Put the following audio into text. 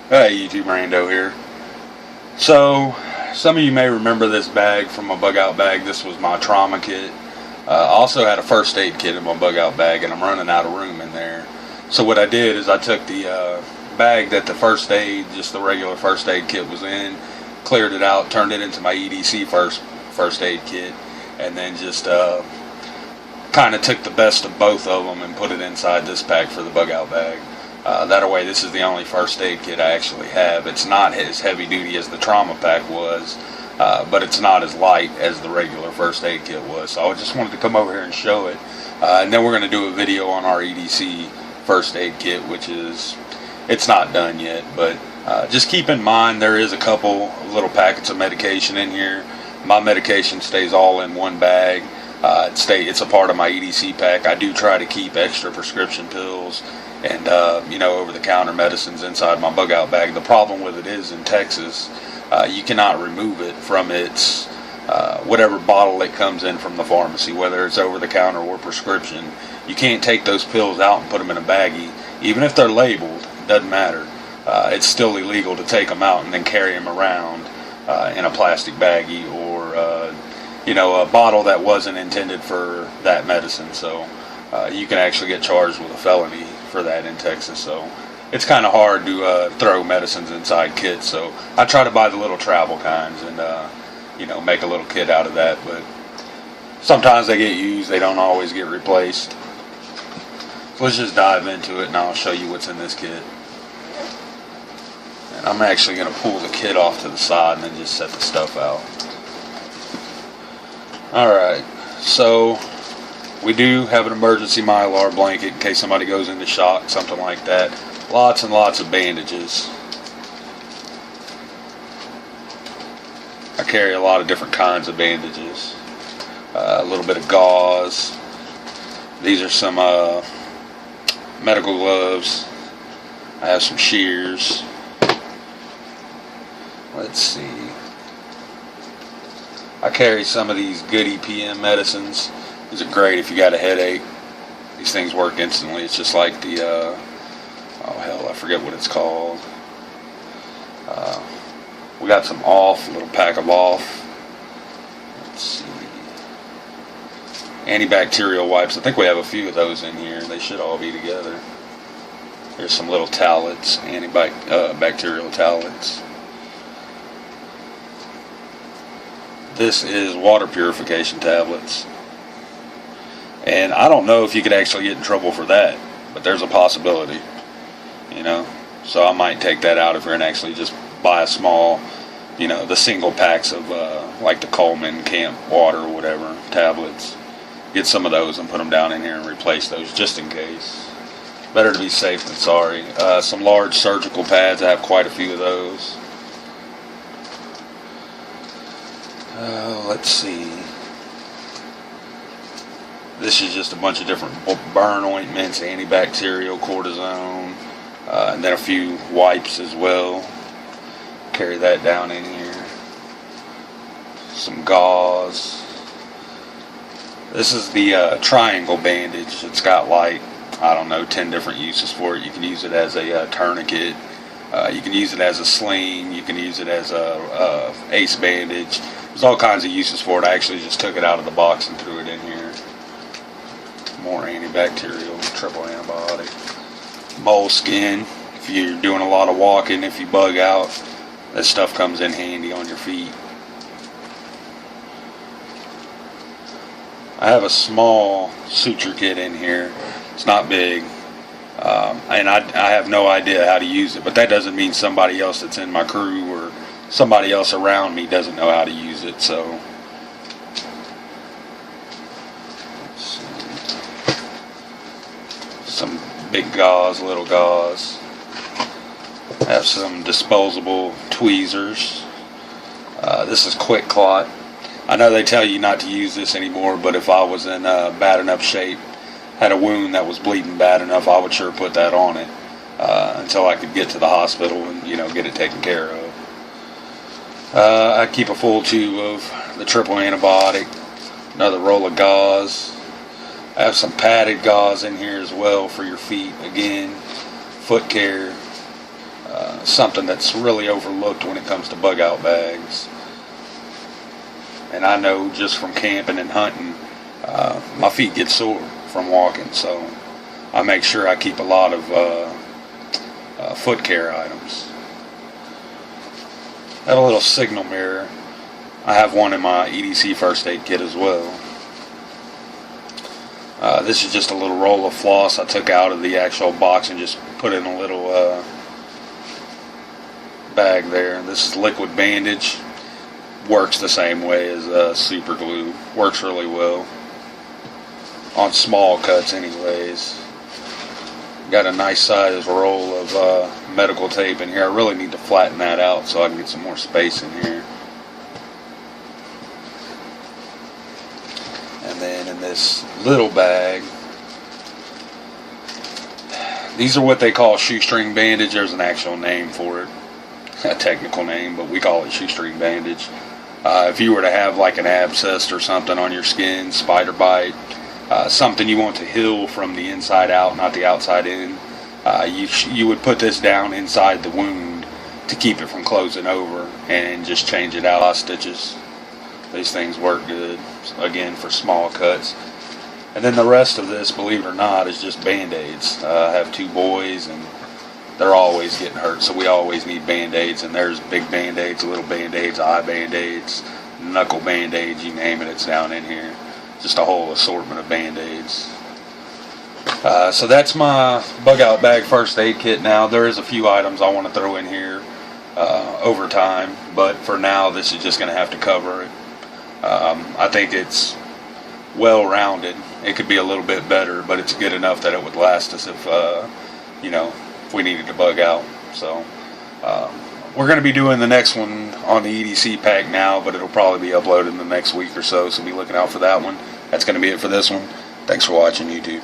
Hey YouTube, Rando here. So, some of you may remember this bag from my bug out bag. This was my trauma kit. I also had a first aid kit in my bug out bag, and I'm running out of room in there. So what I did is I took the bag that the first aid, just the regular first aid kit was in, cleared it out, turned it into my EDC first aid kit, and then just kind of took the best of both of them and put it inside this pack for the bug out bag. That way, this is the only first aid kit I actually have. It's not as heavy duty as the trauma pack was, but it's not as light as the regular first aid kit was. So I just wanted to come over here and show it. And then we're going to do a video on our EDC first aid kit, which is, it's not done yet, but just keep in mind there is a couple little packets of medication in here. My medication stays all in one bag. It's a part of my EDC pack. I do try to keep extra prescription pills and over-the-counter medicines inside my bug out bag. The problem with it is in Texas, you cannot remove it from its whatever bottle it comes in from the pharmacy, whether it's over-the-counter or prescription. You can't take those pills out and put them in a baggie. Even if they're labeled, it doesn't matter. It's still illegal to take them out and then carry them around in a plastic baggie or a bottle that wasn't intended for that medicine. So you can actually get charged with a felony for that in Texas. So it's kind of hard to throw medicines inside kits. So I try to buy the little travel kinds and make a little kit out of that. But sometimes they get used. They don't always get replaced. So let's just dive into it and I'll show you what's in this kit. And I'm actually going to pull the kit off to the side and then just set the stuff out. Alright, so we do have an emergency Mylar blanket in case somebody goes into shock, something like that. Lots and lots of bandages. I carry a lot of different kinds of bandages. A little bit of gauze. These are some medical gloves. I have some shears. Let's see. I carry some of these good EPM medicines. These are great if you got a headache. These things work instantly. It's just like the, I forget what it's called. We got some off, a little pack of off. Let's see. Antibacterial wipes. I think we have a few of those in here. They should all be together. Here's some little towelettes, antibacterial towelettes. This is water purification tablets. And I don't know if you could actually get in trouble for that, but there's a possibility, So I might take that out of here and actually just buy a small, the single packs of like the Coleman Camp Water or whatever tablets. Get some of those and put them down in here and replace those just in case. Better to be safe than sorry. Some large surgical pads. I have quite a few of those. Let's see. This is just a bunch of different burn ointments, antibacterial, cortisone, and then a few wipes as well. Carry that down in here. Some gauze. This is the triangle bandage. It's got like, 10 different uses for it. You can use it as a tourniquet. You can use it as a sling. You can use it as a ace bandage. There's all kinds of uses for it. I actually just took it out of the box and threw it in here. More antibacterial, triple antibiotic. Moleskin. If you're doing a lot of walking, if you bug out, this stuff comes in handy on your feet. I have a small suture kit in here. It's not big. And I have no idea how to use it, but that doesn't mean somebody else that's in my crew or somebody else around me doesn't know how to use it. So let's see. Some big gauze, little gauze. I have some disposable tweezers. This is Quick Clot. I know they tell you not to use this anymore, but if I was in bad enough shape, had a wound that was bleeding bad enough, I would sure put that on it until I could get to the hospital and get it taken care of. I keep a full tube of the triple antibiotic, another roll of gauze. I have some padded gauze in here as well for your feet. Again, foot care, something that's really overlooked when it comes to bug out bags. And I know just from camping and hunting, my feet get sore from walking, so I make sure I keep a lot of foot care items. Got a little signal mirror. I have one in my EDC first aid kit as well. This is just a little roll of floss I took out of the actual box and just put in a little bag there. This is liquid bandage. Works the same way as super glue. Works really well on small cuts anyways. Got a nice size roll of medical tape in here. I really need to flatten that out so I can get some more space in here. And then in this little bag, these are what they call shoestring bandage. There's an actual name for it, a technical name, but we call it shoestring bandage. If you were to have like an abscess or something on your skin, spider bite, something you want to heal from the inside out, not the outside in, you would put this down inside the wound to keep it from closing over and just change it out. Stitches. These things work good, again, for small cuts. And then the rest of this, believe it or not, is just Band-Aids. I have 2 boys, and they're always getting hurt, so we always need Band-Aids. And there's big Band-Aids, little Band-Aids, eye Band-Aids, knuckle Band-Aids, you name it, it's down in here. Just a whole assortment of Band-Aids. So that's my bug out bag first aid kit. Now there is a few items I want to throw in here over time, but for now this is just going to have to cover it. I think it's well rounded. It could be a little bit better, but it's good enough that it would last us if if we needed to bug out. So we're going to be doing the next one on the EDC pack now, but it'll probably be uploaded in the next week or so, so be looking out for that one. That's going to be it for this one. Thanks for watching, YouTube.